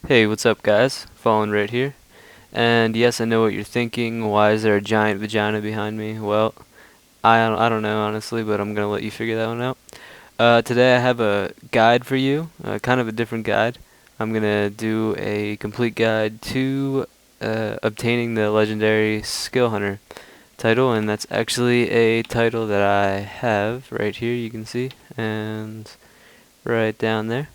Hey, what's up, guys? Fallen right here. And yes, I know what you're thinking. Why is there a giant vagina behind me? Well, I don't know, honestly, but I'm gonna let you figure that one out. Today I have a guide for you, kind of a different guide. I'm gonna do a complete guide to obtaining the legendary Skill Hunter title, and that's actually a title that I have right here, you can see, and right down there.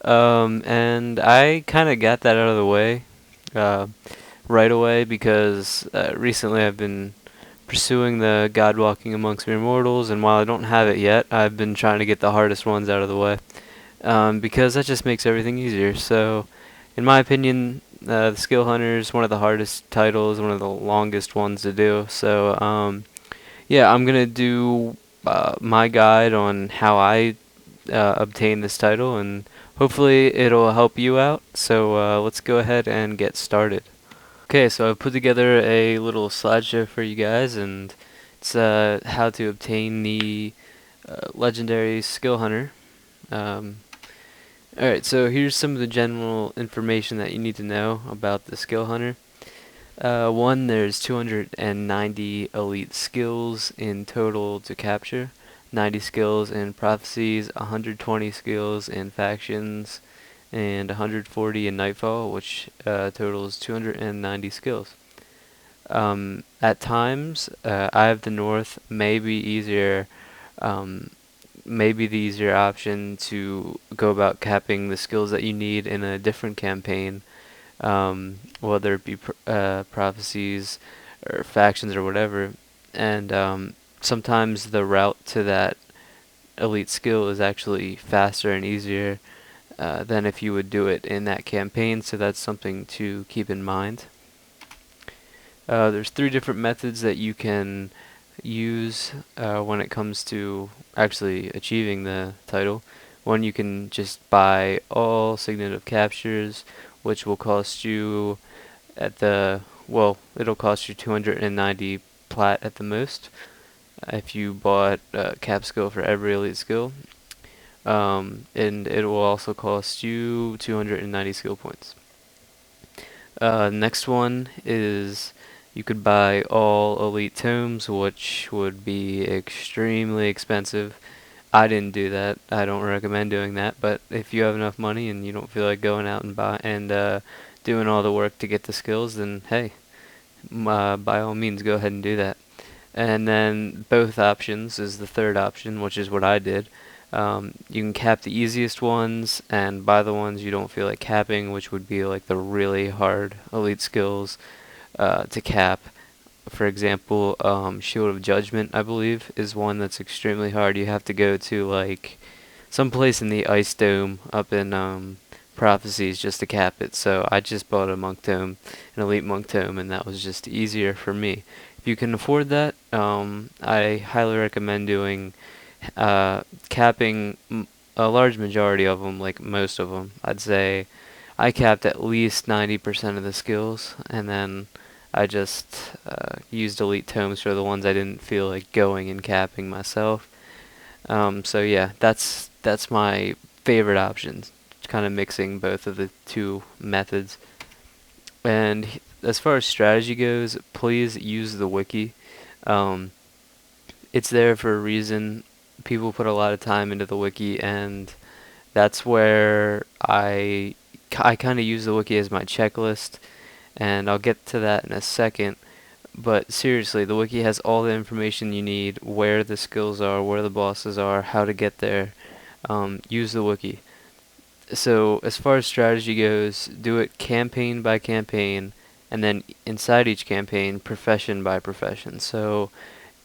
And I kind of got that out of the way uh, right away because recently I've been pursuing the God Walking Amongst Mere Mortals, and while I don't have it yet, I've been trying to get the hardest ones out of the way because that just makes everything easier. So, in my opinion, the Skill Hunter is one of the hardest titles, one of the longest ones to do. So, yeah, I'm gonna do my guide on how I obtain this title, and hopefully it'll help you out. So let's go ahead and get started. Okay, so I've put together a little slideshow for you guys, and it's how to obtain the legendary Skill Hunter. Um, Alright, so here's some of the general information that you need to know about the Skill Hunter. One, there's 290 elite skills in total to capture, 90 skills in prophecies, 120 skills in factions, and 140 in Nightfall, which totals 290 skills. At times, Eye of the North may be easier, um, maybe the easier option to go about capping the skills that you need in a different campaign, whether it be prophecies or factions or whatever. And sometimes the route to that elite skill is actually faster and easier than if you would do it in that campaign, so that's something to keep in mind. There's three different methods that you can use when it comes to actually achieving the title. One, you can just buy all Signet of Captures, which will cost you it'll cost you 290 plat at the most if you bought cap skill for every elite skill. And it will also cost you 290 skill points. Next one is you could buy all elite tomes, which would be extremely expensive. I didn't do that. I don't recommend doing that. But if you have enough money and you don't feel like going out and doing all the work to get the skills, then hey, by all means, go ahead and do that. And then both options is the third option, which is what I did. You can cap the easiest ones and buy the ones you don't feel like capping, which would be like the really hard elite skills to cap. For example, Shield of Judgment, I believe, is one that's extremely hard. You have to go to like some place in the Ice Dome up in Prophecies just to cap it. So I just bought a Monk Tome, an Elite Monk Tome, and that was just easier for me. If you can afford that, I highly recommend doing capping a large majority of them, like most of them. I'd say I capped at least 90% of the skills, and then I just used elite tomes for the ones I didn't feel like going and capping myself. So yeah, that's my favorite option, kind of mixing both of the two methods. And as far as strategy goes, please use the wiki. Um, it's there for a reason. People put a lot of time into the wiki, and that's where I kind of use the wiki as my checklist, and I'll get to that in a second. But seriously, the wiki has all the information you need, where the skills are, where the bosses are, how to get there. Use the wiki. So as far as strategy goes, do it campaign by campaign, and then inside each campaign, profession by profession. So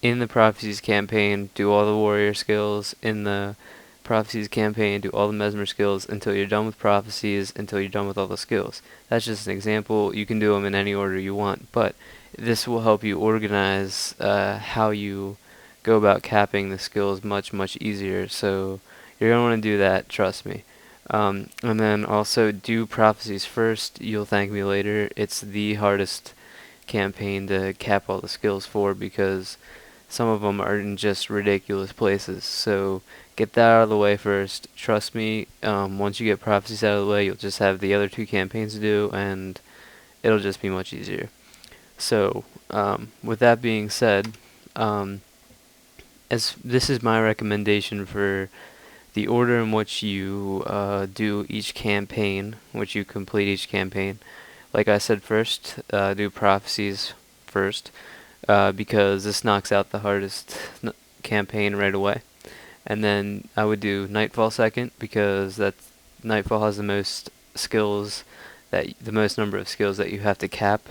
in the Prophecies campaign, do all the warrior skills. In the Prophecies campaign, do all the mesmer skills until you're done with Prophecies, until you're done with all the skills. That's just an example. You can do them in any order you want, but this will help you organize how you go about capping the skills much, much easier. So you're going to want to do that, trust me. And then also do Prophecies first. You'll thank me later. It's the hardest campaign to cap all the skills for because some of them are in just ridiculous places. So get that out of the way first. Trust me, once you get prophecies out of the way, you'll just have the other two campaigns to do, and it'll just be much easier. So, with that being said, um, as this is my recommendation for the order in which you do each campaign, which you complete each campaign. Like I said first, do prophecies first, because this knocks out the hardest campaign right away. And then I would do Nightfall second, because Nightfall has the most skills, the most number of skills that you have to cap.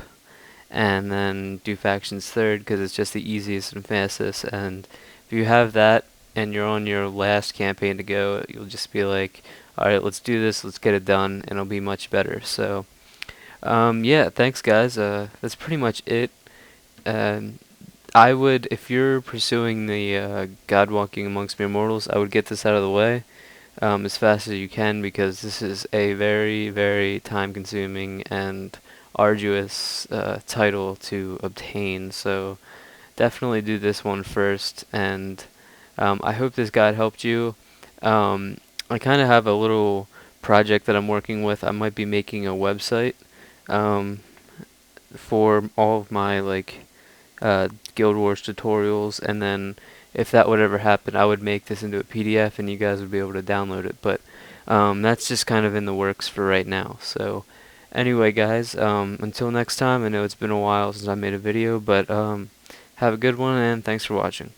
And then do factions third, because it's just the easiest and fastest. And if you have that and you're on your last campaign to go, you'll just be like, all right, let's do this, let's get it done, and it'll be much better. So, yeah, thanks, guys. That's pretty much it. Um, I would, if you're pursuing the God Walking Amongst Mere Mortals, I would get this out of the way as fast as you can, because this is a very, very time-consuming and arduous title to obtain. So definitely do this one first, and I hope this guide helped you. I kind of have a little project that I'm working with. I might be making a website um, for all of my Guild Wars tutorials, and then if that would ever happen, I would make this into a PDF and you guys would be able to download it. But that's just kind of in the works for right now. So anyway, guys, until next time. I know it's been a while since I made a video, but have a good one, and thanks for watching.